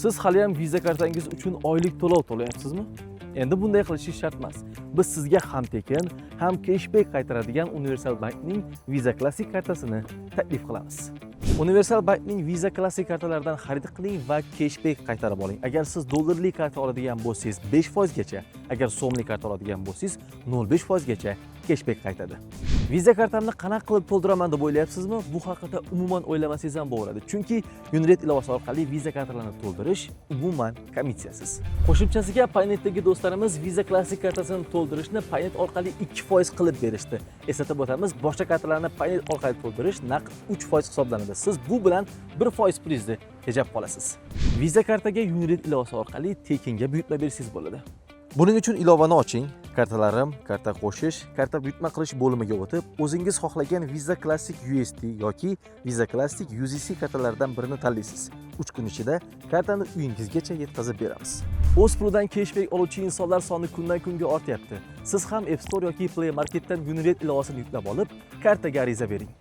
Siz hali ham viza kartangiz uchun oylik to'lov to'layapsizmi? Endi bunday qilishingiz shart emas. Biz sizga ham tekin, ham cashback qaytaradigan Universal Bankning Visa Classic kartasini taklif qilamiz. Universal Bankning Visa Classic kartalaridan xarid qiling va cashback qaytarib oling. Agar siz dollarli karta oladigan bo'lsangiz 5% gacha, agar so'mli karta oladigan bo'lsangiz 0.5% gacha cashback qaytadi. Visa kartamni qanaqa qilib to'ldiraman deb o'ylayapsizmi? Bu haqida umuman o'ylamasangiz ham bo'laveradi. Chunki Unred ilovasi orqali Visa kartalarni to'ldirish umuman komissiyasiz. Qo'shimchasiga Paynetdagi do'stlarimiz Visa Classic kartasini to'ldirishni Paynet orqali 2% qilib berishdi. Eslatib o'tamiz, boshqa kartalarni Paynet orqali to'ldirish naqd 3% hisoblanadi. Siz bu bilan 1% pulingizni tejab qolasiz. Visa kartaga Unred ilovasi orqali tekinga buyurtma berishingiz bo'ladi. Buning uchun ilovani oching, kartalarim, karta qo'shish, karta buyurtma qilish bo'limiga o'tib, o'zingiz xohlagan Visa Classic USD yoki Visa Classic UZC kartalaridan birini tanlaysiz. 3 kun ichida kartani uyingizgacha yetkazib beramiz. O'z pulidan cashback oluvchi insonlar soni kundan kunga ortyapti. Siz ham App Store yoki Play Marketdan Unred ilovasini yuklab olib, kartaga ariza bering.